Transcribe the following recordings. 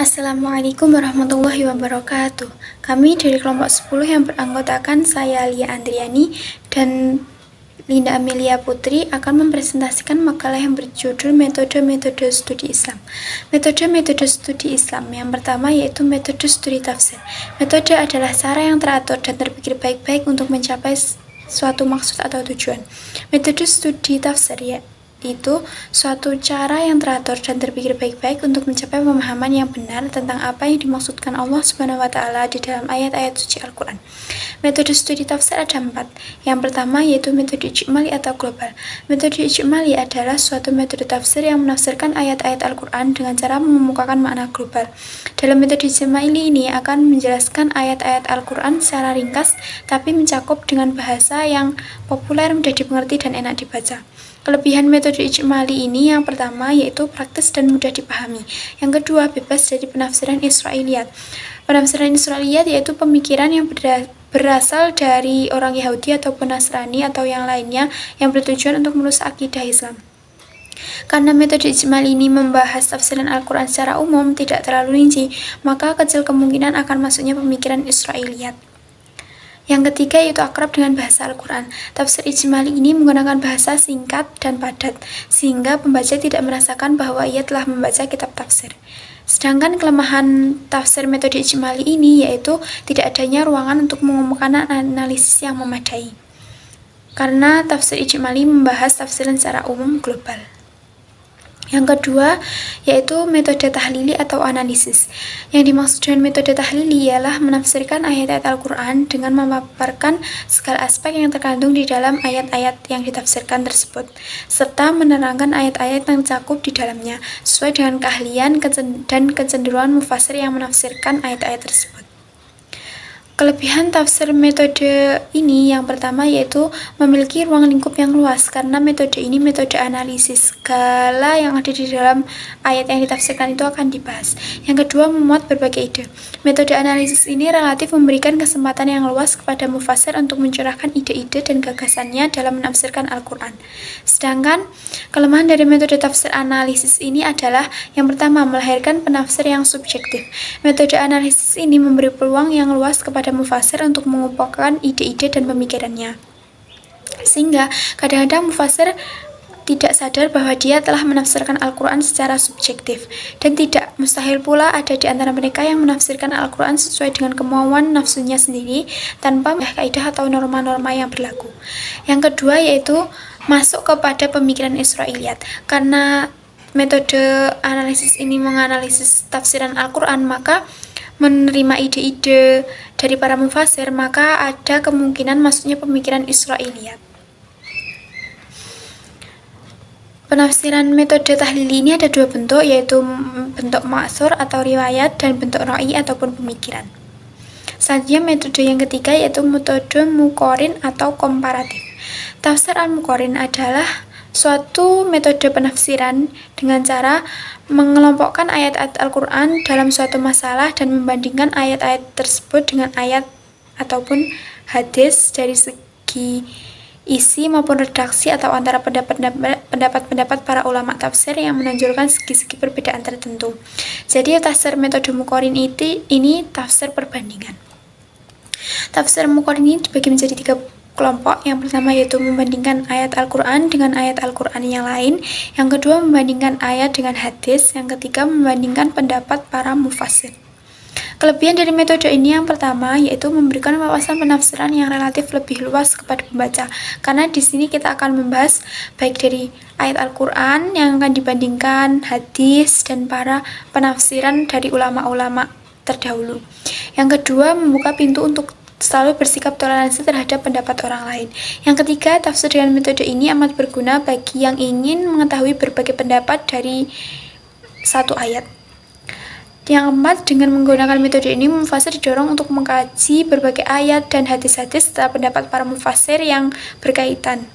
Assalamualaikum warahmatullahi wabarakatuh. Kami dari kelompok 10 yang beranggotakan saya Lia Andriani dan Linda Amelia Putri akan mempresentasikan makalah yang berjudul Metode-metode studi Islam. Metode-metode studi Islam yang pertama yaitu metode studi tafsir. Metode adalah cara yang teratur dan terpikir baik-baik untuk mencapai suatu maksud atau tujuan. Metode studi tafsir itu suatu cara yang teratur dan terpikir baik-baik untuk mencapai pemahaman yang benar tentang apa yang dimaksudkan Allah Subhanahu wa Ta'ala di dalam ayat-ayat suci Al-Quran. Metode studi tafsir ada 4. Yang pertama yaitu metode ijmali atau global. Metode ijmali adalah suatu metode tafsir yang menafsirkan ayat-ayat Al-Quran dengan cara mengemukakan makna global. Dalam metode ijmali ini akan menjelaskan ayat-ayat Al-Quran secara ringkas tapi mencakup dengan bahasa yang populer, mudah dimengerti dan enak dibaca. Kelebihan metode ijmali ini yang pertama yaitu praktis dan mudah dipahami. Yang kedua, bebas dari penafsiran Israiliyat. Penafsiran Israiliyat yaitu pemikiran yang berasal dari orang Yahudi ataupun Nasrani atau yang lainnya yang bertujuan untuk merusak akidah Islam. Karena metode ijmali ini membahas tafsiran Al-Quran secara umum, tidak terlalu rinci, maka kecil kemungkinan akan masuknya pemikiran Israiliyat. Yang ketiga yaitu akrab dengan bahasa Al-Quran. Tafsir ijmali ini menggunakan bahasa singkat dan padat, sehingga pembaca tidak merasakan bahwa ia telah membaca kitab tafsir. Sedangkan kelemahan tafsir metode ijmali ini yaitu tidak adanya ruangan untuk mengemukakan analisis yang memadai. Karena tafsir ijmali membahas tafsiran secara umum global. Yang kedua, yaitu metode tahlili atau analisis. Yang dimaksud dengan metode tahlili ialah menafsirkan ayat-ayat Al-Quran dengan memaparkan segala aspek yang terkandung di dalam ayat-ayat yang ditafsirkan tersebut, serta menerangkan ayat-ayat yang tercakup di dalamnya, sesuai dengan keahlian dan kecenderungan mufasir yang menafsirkan ayat-ayat tersebut. Kelebihan tafsir metode ini yang pertama yaitu memiliki ruang lingkup yang luas karena metode ini metode analisis. Segala yang ada di dalam ayat yang ditafsirkan itu akan dibahas. Yang kedua, memuat berbagai ide. Metode analisis ini relatif memberikan kesempatan yang luas kepada mufasir untuk mencurahkan ide-ide dan gagasannya dalam menafsirkan Al-Quran. Sedangkan kelemahan dari metode tafsir analisis ini adalah yang pertama, melahirkan penafsir yang subjektif. Metode analisis ini memberi peluang yang luas kepada mufasir untuk mengumpulkan ide-ide dan pemikirannya, sehingga kadang-kadang mufasir tidak sadar bahwa dia telah menafsirkan Al-Quran secara subjektif, dan tidak mustahil pula ada di antara mereka yang menafsirkan Al-Quran sesuai dengan kemauan nafsunya sendiri tanpa kaidah atau norma-norma yang berlaku. Yang kedua yaitu masuk kepada pemikiran Israiliyat. Karena metode analisis ini menganalisis tafsiran Al-Quran, maka menerima ide-ide dari para mufasir, maka ada kemungkinan masuknya pemikiran Israiliyat. Penafsiran metode tahlili ini ada dua bentuk, yaitu bentuk ma'thur atau riwayat dan bentuk ra'i ataupun pemikiran. Selanjutnya metode yang ketiga yaitu metode muqarin atau komparatif. Tafsir al-muqarin adalah suatu metode penafsiran dengan cara mengelompokkan ayat-ayat Al-Quran dalam suatu masalah dan membandingkan ayat-ayat tersebut dengan ayat ataupun hadis dari segi isi maupun redaksi atau antara pendapat-pendapat para ulama tafsir yang menonjolkan segi-segi perbedaan tertentu. Jadi tafsir metode muqarin ini tafsir perbandingan. Tafsir muqarin ini dibagi menjadi 3 kelompok. Yang pertama yaitu membandingkan ayat Al-Quran dengan ayat Al-Quran yang lain. Yang kedua membandingkan ayat dengan hadis. Yang ketiga membandingkan pendapat para mufasir. Kelebihan dari metode ini yang pertama yaitu memberikan wawasan penafsiran yang relatif lebih luas kepada pembaca. Karena di sini kita akan membahas baik dari ayat Al-Quran yang akan dibandingkan hadis dan para penafsiran dari ulama-ulama terdahulu. Yang kedua, membuka pintu untuk selalu bersikap toleransi terhadap pendapat orang lain. Yang ketiga, tafsir dengan metode ini amat berguna bagi yang ingin mengetahui berbagai pendapat dari satu ayat. Yang keempat, dengan menggunakan metode ini, mufasir didorong untuk mengkaji berbagai ayat dan hadis-hadis setelah pendapat para mufasir yang berkaitan.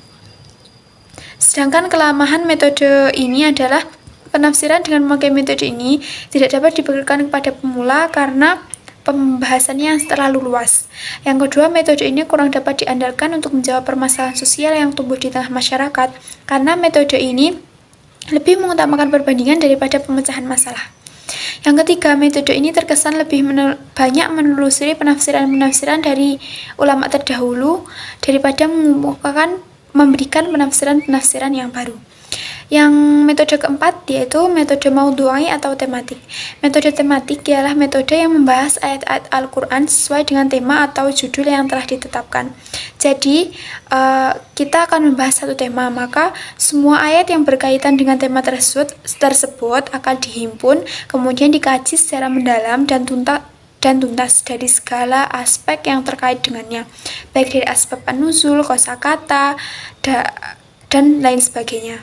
Sedangkan kelemahan metode ini adalah penafsiran dengan memakai metode ini tidak dapat diberikan kepada pemula karena pembahasannya yang terlalu luas. Yang kedua, metode ini kurang dapat diandalkan untuk menjawab permasalahan sosial yang tumbuh di tengah masyarakat, karena metode ini lebih mengutamakan perbandingan daripada pemecahan masalah. Yang ketiga, metode ini terkesan lebih banyak menelusuri penafsiran-penafsiran dari ulama terdahulu daripada memberikan penafsiran-penafsiran yang baru. Yang metode keempat yaitu metode maudhu'i atau tematik. Metode tematik ialah metode yang membahas ayat-ayat Al-Quran sesuai dengan tema atau judul yang telah ditetapkan. Jadi, kita akan membahas satu tema, maka semua ayat yang berkaitan dengan tema tersebut akan dihimpun, kemudian dikaji secara mendalam dan tuntas dari segala aspek yang terkait dengannya, baik dari aspek an-nuzul, kosakata, dan lain sebagainya.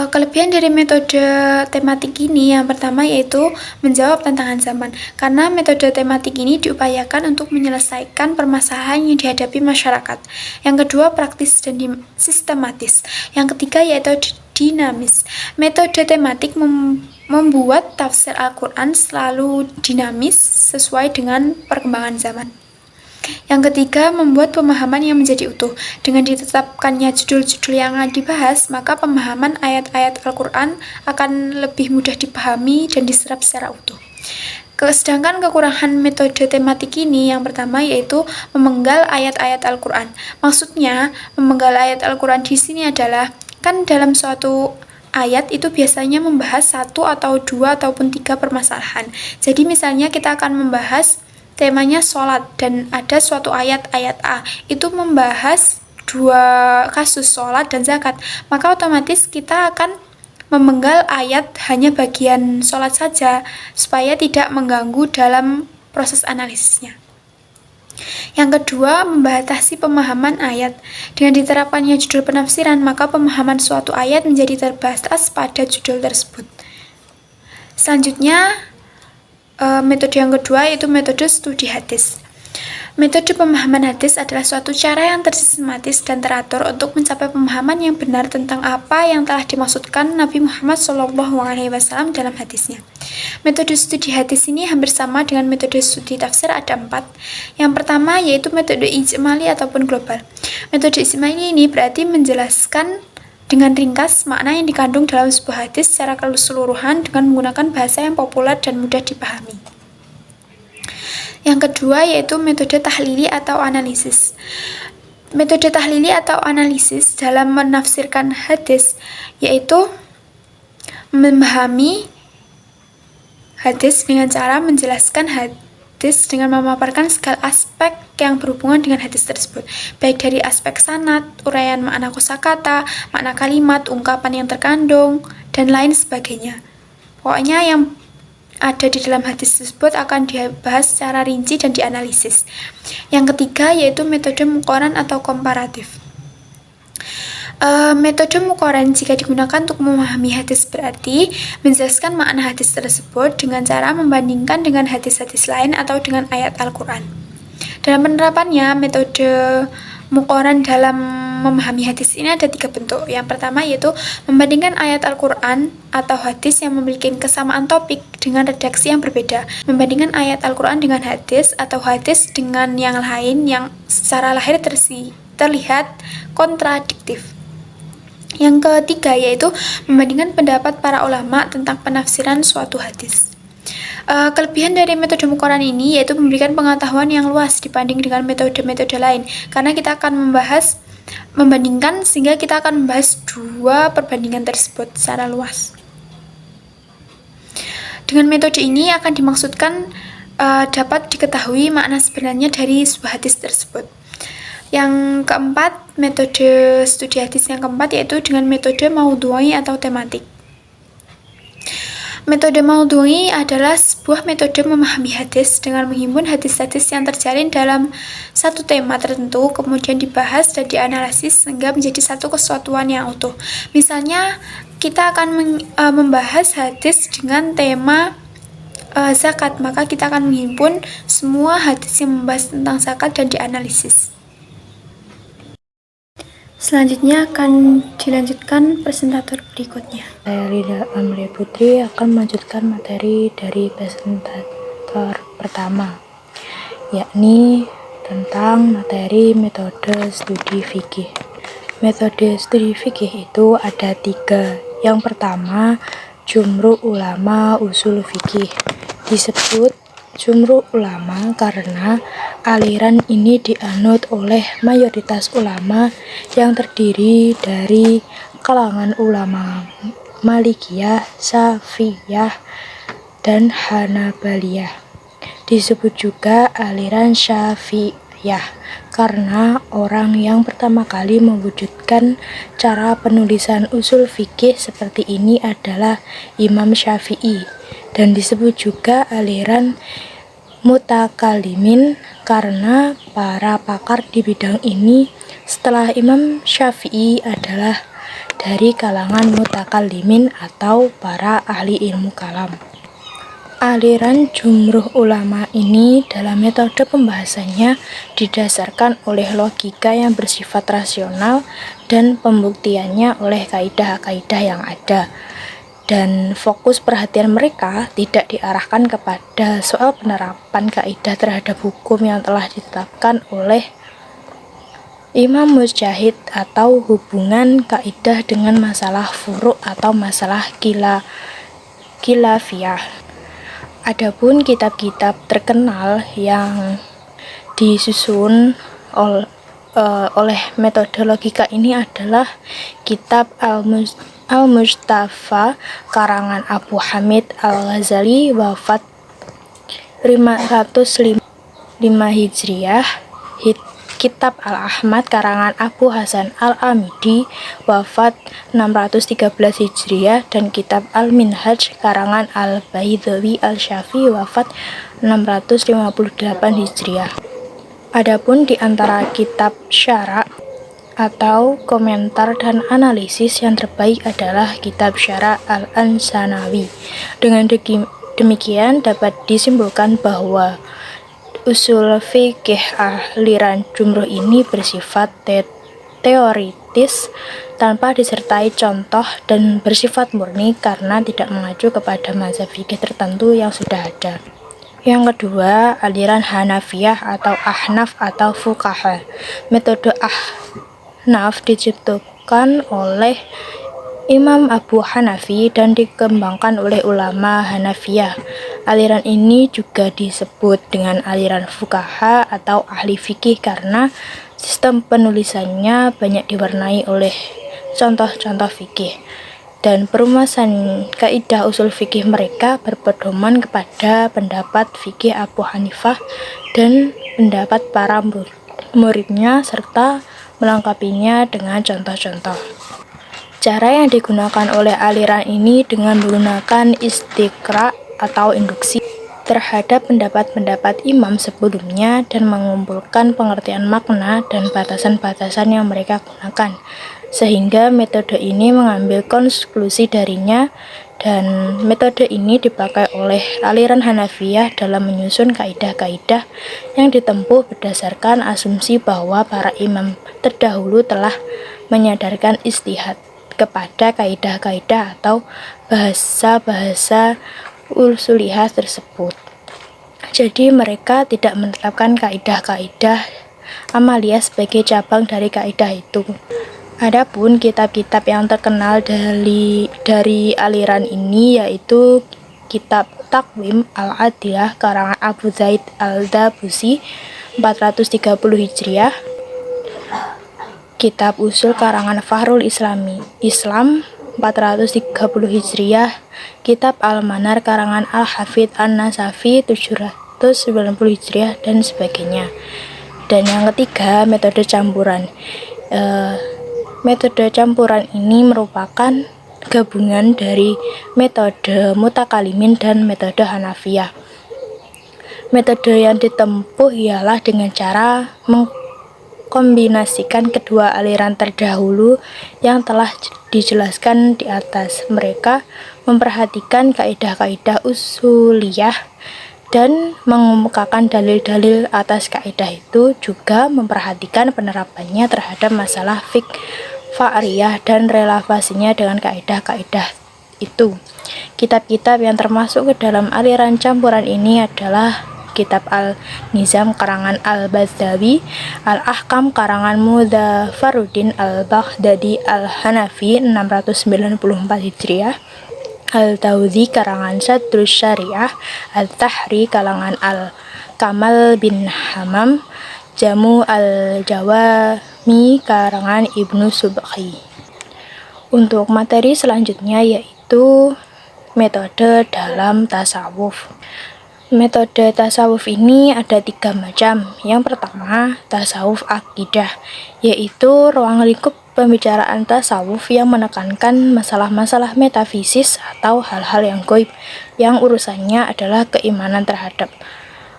Kelebihan dari metode tematik ini yang pertama yaitu menjawab tantangan zaman, karena metode tematik ini diupayakan untuk menyelesaikan permasalahan yang dihadapi masyarakat. Yang kedua, praktis dan sistematis. Yang ketiga yaitu dinamis. Metode tematik membuat tafsir Al-Quran selalu dinamis sesuai dengan perkembangan zaman. Yang ketiga, membuat pemahaman yang menjadi utuh. Dengan ditetapkannya judul-judul yang akan dibahas, maka pemahaman ayat-ayat Al-Quran akan lebih mudah dipahami dan diserap secara utuh. Sedangkan kekurangan metode tematik ini yang pertama yaitu memenggal ayat-ayat Al-Quran. Maksudnya, memenggal ayat Al-Quran di sini adalah, kan dalam suatu ayat itu biasanya membahas 1 atau 2 ataupun 3 permasalahan. Jadi misalnya kita akan membahas temanya sholat dan ada suatu ayat A itu membahas 2 kasus sholat dan zakat, maka otomatis kita akan memenggal ayat hanya bagian sholat saja supaya tidak mengganggu dalam proses analisisnya. Yang kedua, membatasi pemahaman ayat. Dengan diterapkannya judul penafsiran, maka pemahaman suatu ayat menjadi terbatas pada judul tersebut. Selanjutnya, metode yang kedua yaitu metode studi hadis. Metode pemahaman hadis adalah suatu cara yang tersistematis dan teratur untuk mencapai pemahaman yang benar tentang apa yang telah dimaksudkan Nabi Muhammad SAW dalam hadisnya. Metode studi hadis ini hampir sama dengan metode studi tafsir, ada 4. Yang pertama yaitu metode ijmali ataupun global. Metode ijmali ini berarti menjelaskan dengan ringkas makna yang dikandung dalam sebuah hadis secara keseluruhan dengan menggunakan bahasa yang populer dan mudah dipahami. Yang kedua yaitu metode tahlili atau analisis. Metode tahlili atau analisis dalam menafsirkan hadis yaitu memahami hadis dengan cara menjelaskan hadis dengan memaparkan segala aspek yang berhubungan dengan hadis tersebut, baik dari aspek sanad, uraian makna kosakata, makna kalimat, ungkapan yang terkandung, dan lain sebagainya. Pokoknya yang ada di dalam hadis tersebut akan dibahas secara rinci dan dianalisis. Yang ketiga yaitu metode muqaran atau komparatif. Metode muqaran jika digunakan untuk memahami hadis berarti menjelaskan makna hadis tersebut dengan cara membandingkan dengan hadis-hadis lain atau dengan ayat Al-Quran. Dalam penerapannya, metode muqaran dalam memahami hadis ini ada 3 bentuk. Yang pertama yaitu membandingkan ayat Al-Quran atau hadis yang memiliki kesamaan topik dengan redaksi yang berbeda. Membandingkan ayat Al-Quran dengan hadis atau hadis dengan yang lain yang secara lahir terlihat kontradiktif. Yang ketiga yaitu membandingkan pendapat para ulama tentang penafsiran suatu hadis. Kelebihan dari metode muqaran ini yaitu memberikan pengetahuan yang luas dibanding dengan metode-metode lain, karena kita akan membandingkan sehingga kita akan membahas 2 perbandingan tersebut secara luas. Dengan metode ini akan dimaksudkan dapat diketahui makna sebenarnya dari sebuah hadis tersebut. Yang keempat, metode studi hadis yang keempat yaitu dengan metode maudhu'i atau tematik. Metode maudhu'i adalah sebuah metode memahami hadis dengan menghimpun hadis-hadis yang terjalin dalam satu tema tertentu, kemudian dibahas dan dianalisis sehingga menjadi satu kesatuan yang utuh. Misalnya, kita akan membahas hadis dengan tema zakat, maka kita akan menghimpun semua hadis yang membahas tentang zakat dan dianalisis. Selanjutnya akan dilanjutkan presentator berikutnya. Saya Linda Amelia Putri akan melanjutkan materi dari presentator pertama, yakni tentang materi metode studi fikih. Metode studi fikih itu ada 3. Yang pertama, Jumhur ulama usul fikih. Disebut jumhur ulama karena aliran ini dianut oleh mayoritas ulama yang terdiri dari kalangan ulama Malikiyah, Syafi'iyah, dan Hanabaliyah. Disebut juga aliran Syafi'iyah karena orang yang pertama kali mewujudkan cara penulisan usul fikih seperti ini adalah Imam Syafi'i. Dan disebut juga aliran mutakalimin karena para pakar di bidang ini setelah Imam Syafi'i adalah dari kalangan mutakalimin atau para ahli ilmu kalam. Aliran jumhur ulama ini dalam metode pembahasannya didasarkan oleh logika yang bersifat rasional dan pembuktiannya oleh kaidah-kaidah yang ada. Dan fokus perhatian mereka tidak diarahkan kepada soal penerapan kaidah terhadap hukum yang telah ditetapkan oleh Imam Mujtahid atau hubungan kaidah dengan masalah furu' atau masalah khilafiyah. Adapun kitab-kitab terkenal yang disusun oleh metode logika ini adalah kitab Al-Mustafa karangan Abu Hamid Al-Ghazali wafat 505 Hijriah, kitab Al-Ahmad karangan Abu Hasan Al-Amidi wafat 613 Hijriah, dan kitab Al-Minhaj karangan Al-Baidhawi Al-Syafi'i wafat 658 Hijriah. Adapun di antara kitab syara' atau komentar dan analisis yang terbaik adalah kitab syara' Al-Ansanawi. Dengan demikian dapat disimpulkan bahwa usul fikih aliran jumhur ini bersifat teoritis tanpa disertai contoh dan bersifat murni karena tidak mengacu kepada mazhab fikih tertentu yang sudah ada. Yang kedua, aliran Hanafiyah atau Ahnaf atau Fuqaha. Metode Ahnaf diciptakan oleh Imam Abu Hanafi dan dikembangkan oleh ulama Hanafiyah. Aliran ini juga disebut dengan aliran fuqaha atau ahli fikih karena sistem penulisannya banyak diwarnai oleh contoh-contoh fikih. Dan perumusan kaidah usul fikih mereka berpedoman kepada pendapat fikih Abu Hanifah dan pendapat para muridnya serta melengkapinya dengan contoh-contoh. Cara yang digunakan oleh aliran ini dengan menggunakan istiqra atau induksi terhadap pendapat-pendapat imam sebelumnya dan mengumpulkan pengertian makna dan batasan-batasan yang mereka gunakan, sehingga metode ini mengambil konklusi darinya. Dan metode ini dipakai oleh aliran Hanafiyah dalam menyusun kaidah-kaidah yang ditempuh berdasarkan asumsi bahwa para imam terdahulu telah menyadarkan ijtihad kepada kaidah-kaidah atau bahasa-bahasa usuliyah tersebut. Jadi mereka tidak menetapkan kaidah-kaidah amaliyah sebagai cabang dari kaidah itu. Adapun kitab-kitab yang terkenal dari aliran ini yaitu kitab Taqwim Al-Adilah karangan Abu Zaid Al-Dabusi 430 Hijriah, kitab usul karangan Fahrul Islam 430 Hijriah, kitab Al-Manar karangan Al-Hafidh An-Nasafi 790 Hijriah, dan sebagainya. Dan yang ketiga, metode campuran. Metode campuran ini merupakan gabungan dari metode mutakalimin dan metode Hanafiyah. Metode yang ditempuh ialah dengan cara mengkombinasikan kedua aliran terdahulu yang telah dijelaskan di atas. Mereka memperhatikan kaidah-kaidah usuliyah dan mengemukakan dalil-dalil atas kaidah itu, juga memperhatikan penerapannya terhadap masalah far'iyah dan relevasinya dengan kaidah-kaidah itu. Kitab-kitab yang termasuk ke dalam aliran campuran ini adalah kitab Al-Nizam karangan Al-Bazdawi, Al-Ahkam karangan Mudzafaruddin Al-Baghdadi Al-Hanafi 694 Hijriah, Al-Tawzi karangan Sadrus Syariah, Al-Tahri kalangan Al-Kamal bin Hamam, Jamu Al-Jawami karangan Ibnu Subki. Untuk materi selanjutnya yaitu metode dalam tasawuf. Metode tasawuf ini ada 3 macam. Yang pertama, tasawuf akidah, yaitu ruang lingkup pembicaraan tasawuf yang menekankan masalah-masalah metafisis atau hal-hal yang gaib, yang urusannya adalah keimanan terhadap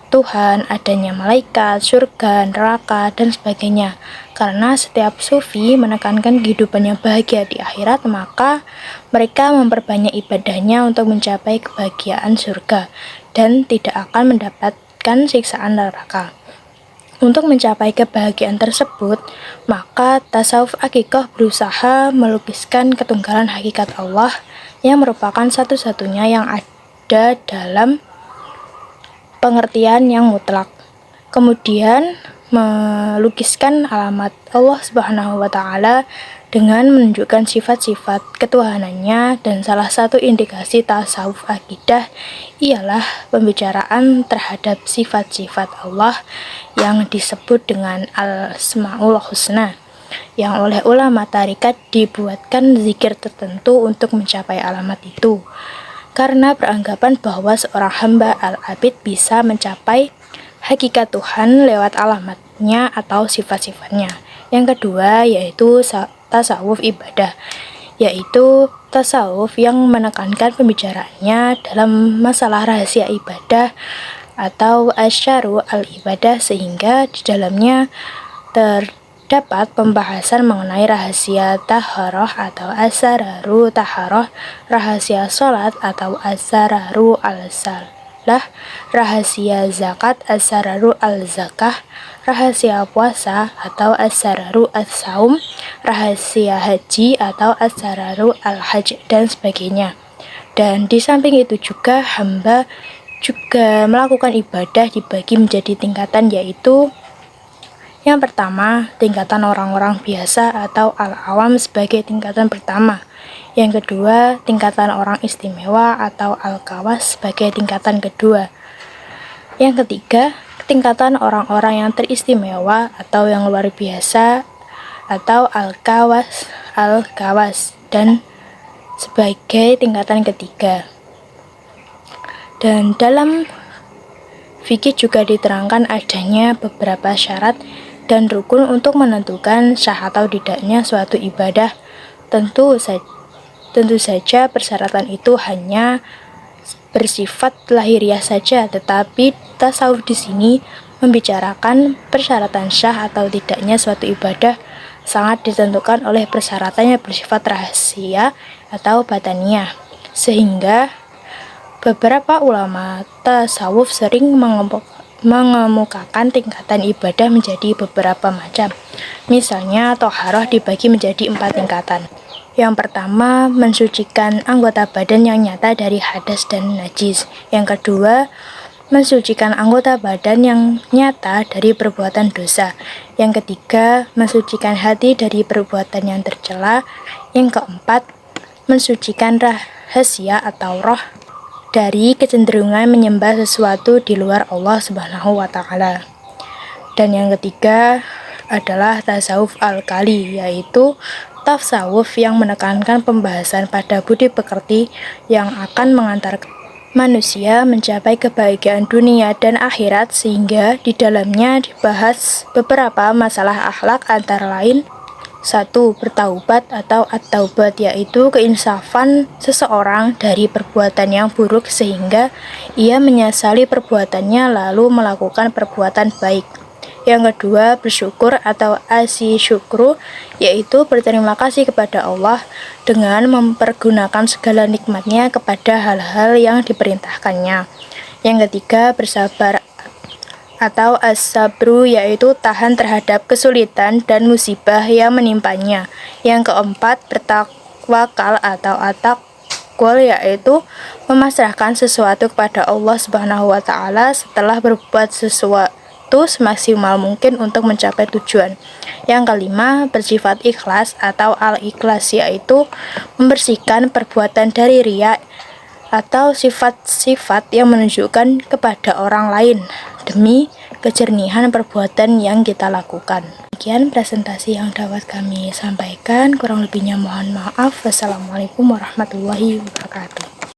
Tuhan, adanya malaikat, surga, neraka, dan sebagainya. Karena setiap sufi menekankan kehidupan yang bahagia di akhirat, maka mereka memperbanyak ibadahnya untuk mencapai kebahagiaan surga dan tidak akan mendapatkan siksaan neraka. Untuk mencapai kebahagiaan tersebut, maka tasawuf akikah berusaha melukiskan ketunggalan hakikat Allah yang merupakan satu-satunya yang ada dalam pengertian yang mutlak. Kemudian melukiskan alamat Allah Subhanahu wa Ta'ala dengan menunjukkan sifat-sifat ketuhanannya, dan salah satu indikasi tasawuf akidah ialah pembicaraan terhadap sifat-sifat Allah yang disebut dengan Al-Asmaul Husna, yang oleh ulama tarikat dibuatkan zikir tertentu untuk mencapai alamat itu, karena beranggapan bahwa seorang hamba al-abid bisa mencapai hakikat Tuhan lewat alamatnya atau sifat-sifatnya. Yang kedua yaitu tasawuf ibadah, yaitu tasawuf yang menekankan pembicaraannya dalam masalah rahasia ibadah atau asyaru al-ibadah, sehingga di dalamnya terdapat pembahasan mengenai rahasia taharah atau asararu taharah, rahasia sholat atau asararu al-salah, rahasia zakat asararu al-zakah, rahasia puasa atau asararu as-saum, rahasia haji atau asararu al-hajj, dan sebagainya. Dan di samping itu juga hamba juga melakukan ibadah dibagi menjadi tingkatan, yaitu yang pertama, tingkatan orang-orang biasa atau al-awam sebagai tingkatan pertama. Yang kedua, tingkatan orang istimewa atau al-kawas sebagai tingkatan kedua. Yang ketiga, tingkatan orang-orang yang teristimewa atau yang luar biasa atau al-kawas dan sebagai tingkatan ketiga. Dan dalam fikih juga diterangkan adanya beberapa syarat dan rukun untuk menentukan sah atau tidaknya suatu ibadah. Tentu saja persyaratan itu hanya bersifat lahiriah saja, tetapi tasawuf di sini membicarakan persyaratan sah atau tidaknya suatu ibadah sangat ditentukan oleh persyaratannya bersifat rahasia atau bataniah, sehingga beberapa ulama tasawuf sering mengemukakan tingkatan ibadah menjadi beberapa macam. Misalnya, toharoh dibagi menjadi 4 tingkatan. Yang pertama, mensucikan anggota badan yang nyata dari hadas dan najis. Yang kedua, mensucikan anggota badan yang nyata dari perbuatan dosa. Yang ketiga, mensucikan hati dari perbuatan yang tercela. Yang keempat, mensucikan rahasia atau roh dari kecenderungan menyembah sesuatu di luar Allah Subhanahu wa Ta'ala. Dan yang ketiga adalah tasawuf al-kali, yaitu tasawuf yang menekankan pembahasan pada budi pekerti yang akan mengantarkan manusia mencapai kebahagiaan dunia dan akhirat, sehingga di dalamnya dibahas beberapa masalah akhlak, antara lain 1. Bertaubat atau at-taubat, yaitu keinsafan seseorang dari perbuatan yang buruk sehingga ia menyesali perbuatannya lalu melakukan perbuatan baik. Yang kedua, bersyukur atau asyukru, yaitu berterima kasih kepada Allah dengan mempergunakan segala nikmatnya kepada hal-hal yang diperintahkannya. Yang ketiga, bersabar atau as-sabru, yaitu tahan terhadap kesulitan dan musibah yang menimpanya. Yang keempat, bertakwakal atau at-takwal, yaitu memasrahkan sesuatu kepada Allah Subhanahu wa Ta'ala setelah berbuat sesuatu semaksimal mungkin untuk mencapai tujuan. Yang kelima, bersifat ikhlas atau al-ikhlas, yaitu membersihkan perbuatan dari riya atau sifat-sifat yang menunjukkan kepada orang lain demi kejernihan perbuatan yang kita lakukan. Demikian presentasi yang dapat kami sampaikan, kurang lebihnya mohon maaf. Wassalamualaikum warahmatullahi wabarakatuh.